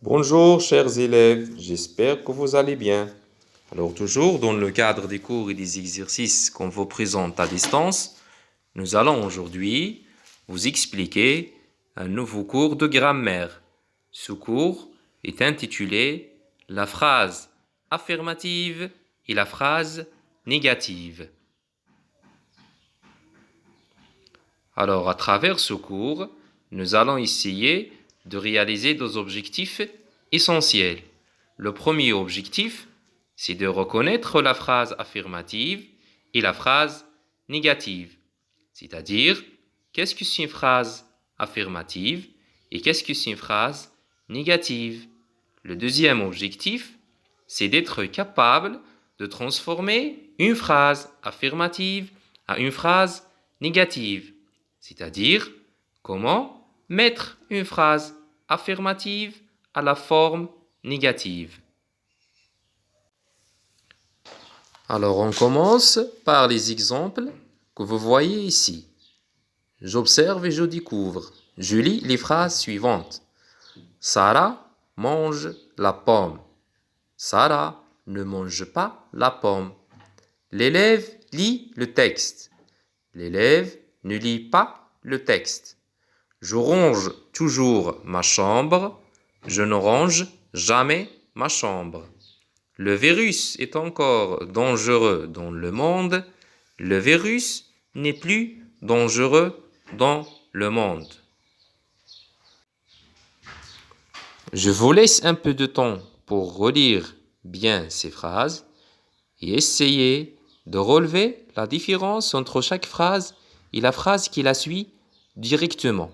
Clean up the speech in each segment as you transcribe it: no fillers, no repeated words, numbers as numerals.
Bonjour chers élèves, j'espère que vous allez bien. Alors toujours dans le cadre des cours et des exercices qu'on vous présente à distance, nous allons aujourd'hui vous expliquer un nouveau cours de grammaire. Ce cours est intitulé la phrase affirmative et la phrase négative. Alors à travers ce cours, nous allons essayer de réaliser deux objectifs essentiels. Le premier objectif, c'est de reconnaître la phrase affirmative et la phrase négative. C'est-à-dire, qu'est-ce que c'est une phrase affirmative et qu'est-ce que c'est une phrase négative. Le deuxième objectif, c'est d'être capable de transformer une phrase affirmative à une phrase négative. C'est-à-dire, comment mettre une phrase affirmative à la forme négative. Alors, on commence par les exemples que vous voyez ici. J'observe et je découvre. Je lis les phrases suivantes. Sarah mange la pomme. Sarah ne mange pas la pomme. L'élève lit le texte. L'élève ne lit pas le texte. Je range toujours ma chambre. Je ne range jamais ma chambre. Le virus est encore dangereux dans le monde. Le virus n'est plus dangereux dans le monde. Je vous laisse un peu de temps pour relire bien ces phrases et essayer de relever la différence entre chaque phrase et la phrase qui la suit directement.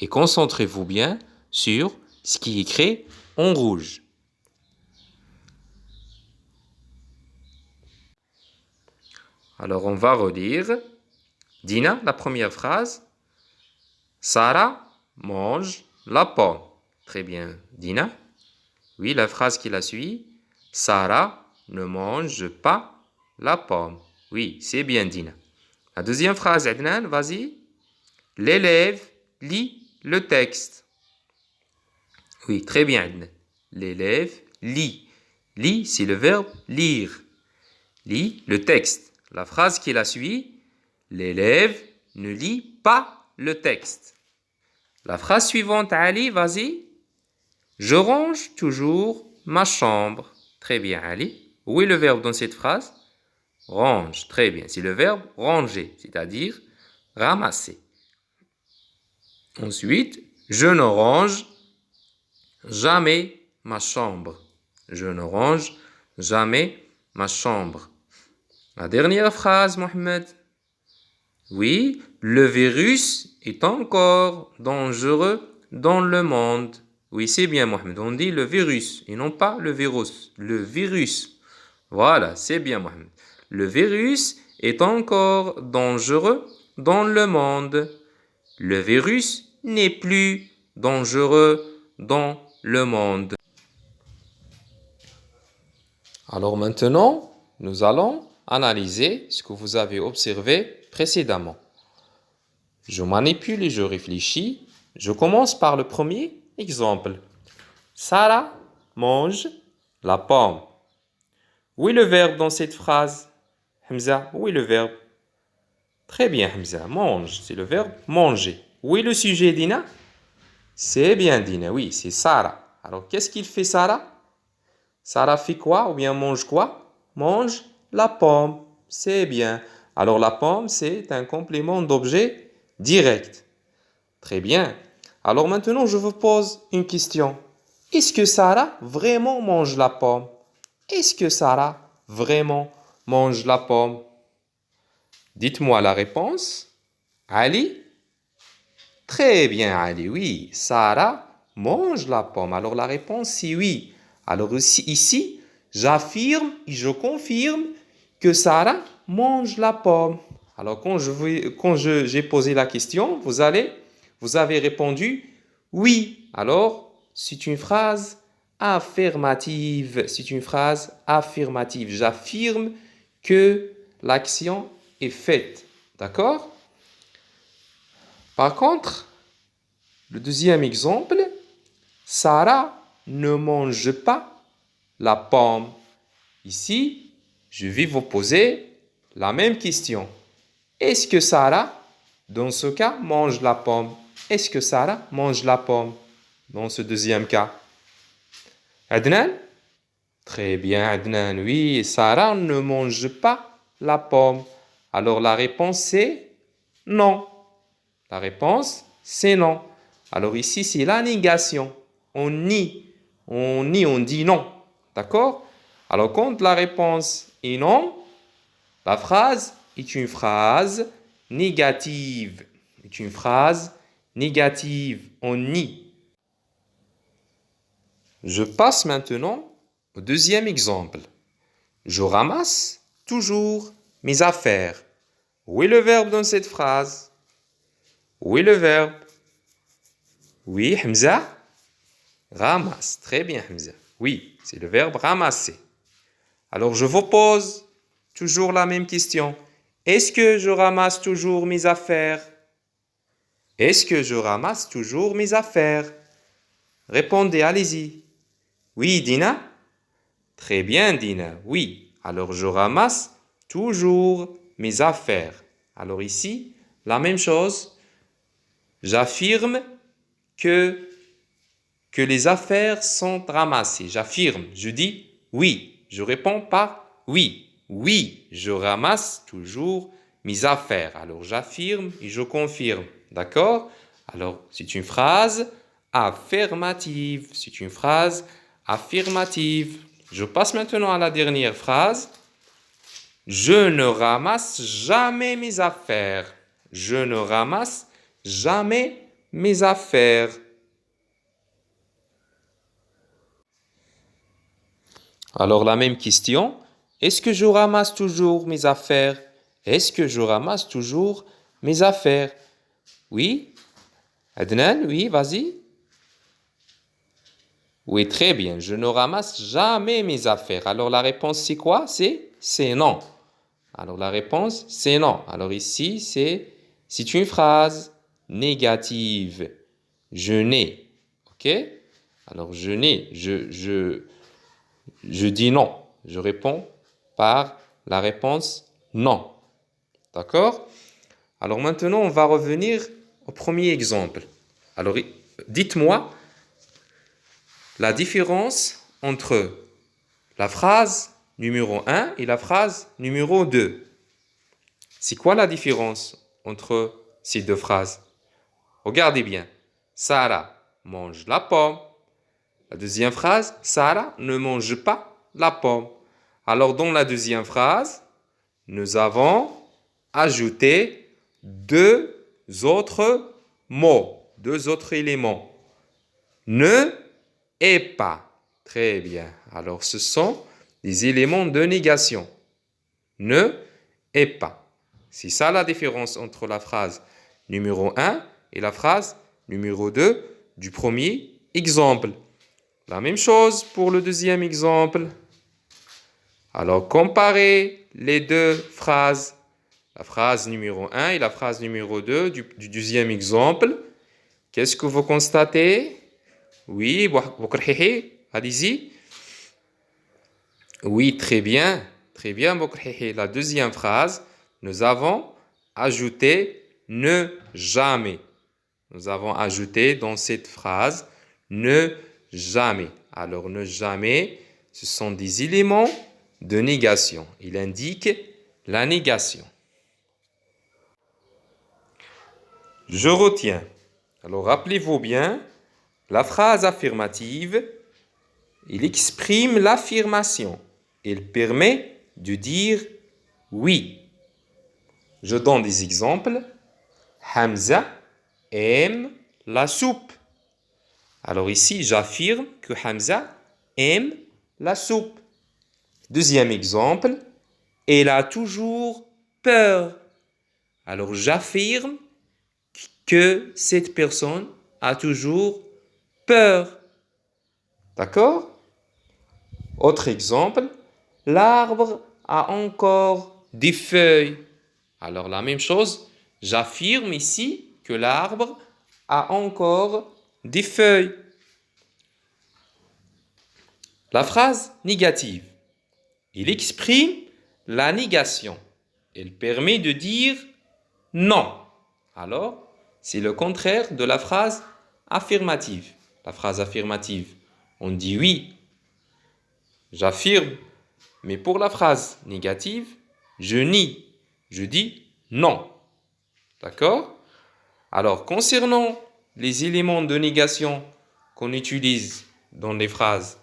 Et concentrez-vous bien sur ce qui est écrit en rouge. Alors on va relire. Dina, la première phrase. Sarah mange la pomme. Très bien, Dina. Oui, la phrase qui la suit. Sarah ne mange pas la pomme. Oui, c'est bien, Dina. La deuxième phrase, Adnan, vas-y. L'élève lit le texte. Oui, très bien, Adnan. L'élève lit. Lit, c'est le verbe lire. Lit le texte. La phrase qui la suit. L'élève ne lit pas le texte. La phrase suivante, Ali, vas-y. Je range toujours ma chambre. Très bien, Ali. Où est le verbe dans cette phrase? Range. Très bien. C'est le verbe ranger, c'est-à-dire ramasser. Ensuite, je ne range jamais ma chambre. Je ne range jamais ma chambre. La dernière phrase, Mohamed. Oui, le virus est encore dangereux dans le monde. Oui, c'est bien, Mohamed. On dit le virus et non pas le virus. Le virus. Voilà, c'est bien, Mohamed. Le virus est encore dangereux dans le monde. Le virus n'est plus dangereux dans le monde. Alors maintenant, nous allons analyser ce que vous avez observé précédemment. Je manipule et je réfléchis. Je commence par le premier exemple. Sarah mange la pomme. Où est le verbe dans cette phrase? Hamza, où est le verbe? Très bien, Hamza. Mange, c'est le verbe manger. Où est le sujet, Dina? C'est bien, Dina, oui, c'est Sarah. Alors, qu'est-ce qu'il fait, Sarah? Sarah fait quoi ou bien mange quoi? Mange la pomme. C'est bien. Alors, la pomme, c'est un complément d'objet direct. Très bien. Alors maintenant, je vous pose une question. Est-ce que Sarah vraiment mange la pomme? Est-ce que Sarah vraiment mange la pomme? Dites-moi la réponse. Ali? Très bien, Ali. Oui, Sarah mange la pomme. Alors la réponse, c'est oui. Alors ici, j'affirme et je confirme que Sarah mange la pomme. Alors quand j'ai posé la question, vous avez répondu oui. Alors, c'est une phrase affirmative. C'est une phrase affirmative. J'affirme que l'action est faite. D'accord? Par contre, le deuxième exemple, Sarah ne mange pas la pomme. Ici, je vais vous poser la même question. Est-ce que Sarah, dans ce cas, mange la pomme? Est-ce que Sarah mange la pomme dans ce deuxième cas? Adnan? Très bien, Adnan. Oui, Sarah ne mange pas la pomme. Alors la réponse c'est non. La réponse c'est non. Alors ici c'est la négation. On nie. On dit non. D'accord? Alors quand la réponse est non, la phrase est une phrase négative. C'est une phrase négative. On nie. Je passe maintenant au deuxième exemple. Je ramasse toujours mes affaires. Où est le verbe dans cette phrase? Où est le verbe? Oui, Hamza? Ramasse. Très bien, Hamza. Oui, c'est le verbe ramasser. Alors, je vous pose toujours la même question. Est-ce que je ramasse toujours mes affaires? Est-ce que je ramasse toujours mes affaires? Répondez, allez-y. Oui, Dina? Très bien, Dina. Oui. Alors, je ramasse toujours mes affaires. Alors ici, la même chose. J'affirme que les affaires sont ramassées. J'affirme. Je dis oui. Je réponds par oui. Oui, je ramasse toujours mes affaires. Alors j'affirme et je confirme. D'accord? Alors c'est une phrase affirmative. C'est une phrase affirmative. Je passe maintenant à la dernière phrase. Je ne ramasse jamais mes affaires. Je ne ramasse jamais mes affaires. Alors la même question. Est-ce que je ramasse toujours mes affaires? Est-ce que je ramasse toujours mes affaires? Oui? Adnan, oui, vas-y. Oui, très bien. Je ne ramasse jamais mes affaires. Alors la réponse c'est quoi? C'est non. Alors la réponse c'est non. Alors ici c'est une phrase négative. Je n'ai. OK? Alors je n'ai. Je dis non. Je réponds par la réponse non. D'accord? Alors maintenant, on va revenir au premier exemple. Alors, dites-moi la différence entre la phrase numéro 1 et la phrase numéro 2. C'est quoi la différence entre ces deux phrases? Regardez bien. Sarah mange la pomme. La deuxième phrase, Sarah ne mange pas la pomme. Alors, dans la deuxième phrase, nous avons ajouté deux autres mots, deux autres éléments. Ne et pas. Très bien. Alors, ce sont des éléments de négation. Ne et pas. C'est ça la différence entre la phrase numéro 1 et la phrase numéro 2 du premier exemple. La même chose pour le deuxième exemple. Alors, comparez les deux phrases. La phrase numéro 1 et la phrase numéro 2 du deuxième exemple. Qu'est-ce que vous constatez? Oui, Bokrhihi, allez-y. Oui, très bien. Très bien, Bokrhihi. La deuxième phrase, nous avons ajouté ne jamais. Nous avons ajouté dans cette phrase ne jamais. Alors, ne jamais, ce sont des éléments de négation. Il indique la négation. Je retiens. Alors, rappelez-vous bien, la phrase affirmative, il exprime l'affirmation. Il permet de dire oui. Je donne des exemples. Hamza aime la soupe. Alors ici, j'affirme que Hamza aime la soupe. Deuxième exemple, elle a toujours peur. Alors j'affirme que cette personne a toujours peur. D'accord? Autre exemple, l'arbre a encore des feuilles. Alors la même chose, j'affirme ici que l'arbre a encore des feuilles. La phrase négative, il exprime la négation. Elle permet de dire non. Alors, c'est le contraire de la phrase affirmative. La phrase affirmative, on dit oui, j'affirme. Mais pour la phrase négative, je nie, je dis non. D'accord? Alors, concernant les éléments de négation qu'on utilise dans les phrases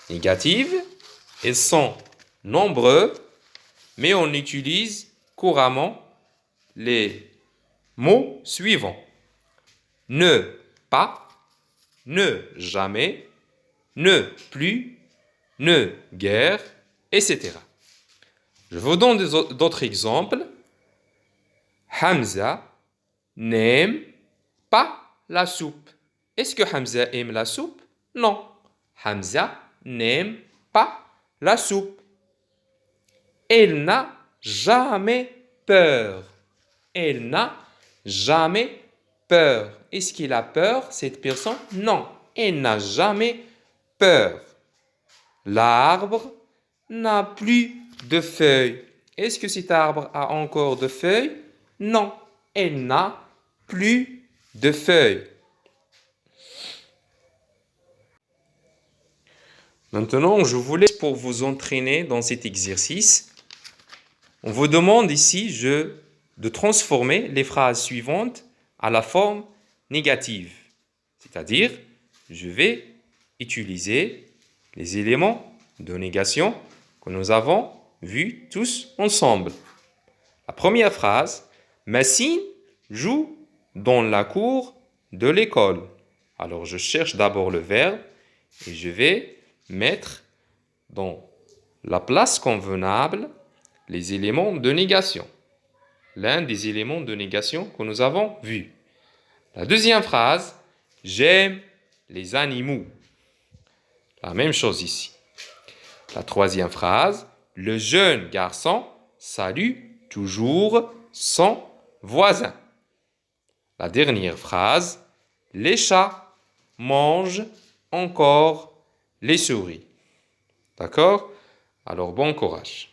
négatives, ils sont nombreux, mais on utilise couramment les mots suivants. Ne pas, ne jamais, ne plus, ne guère, etc. Je vous donne d'autres exemples. Hamza n'aime pas la soupe. Est-ce que Hamza aime la soupe? Non. Hamza n'aime pas la soupe. Elle n'a jamais peur. Elle n'a jamais peur. Est-ce qu'il a peur, cette personne? Non. Elle n'a jamais peur. L'arbre n'a plus de feuilles. Est-ce que cet arbre a encore de feuilles? Non. Elle n'a plus de feuilles. Maintenant, je vous laisse pour vous entraîner dans cet exercice. On vous demande ici de transformer les phrases suivantes à la forme négative. C'est-à-dire, je vais utiliser les éléments de négation que nous avons vus tous ensemble. La première phrase, Massine joue dans la cour de l'école. Alors, je cherche d'abord le verbe et je vais mettre dans la place convenable les éléments de négation. L'un des éléments de négation que nous avons vu. La deuxième phrase, j'aime les animaux. La même chose ici. La troisième phrase, le jeune garçon salue toujours son voisin. La dernière phrase, les chats mangent encore les souris. D'accord? Alors bon courage.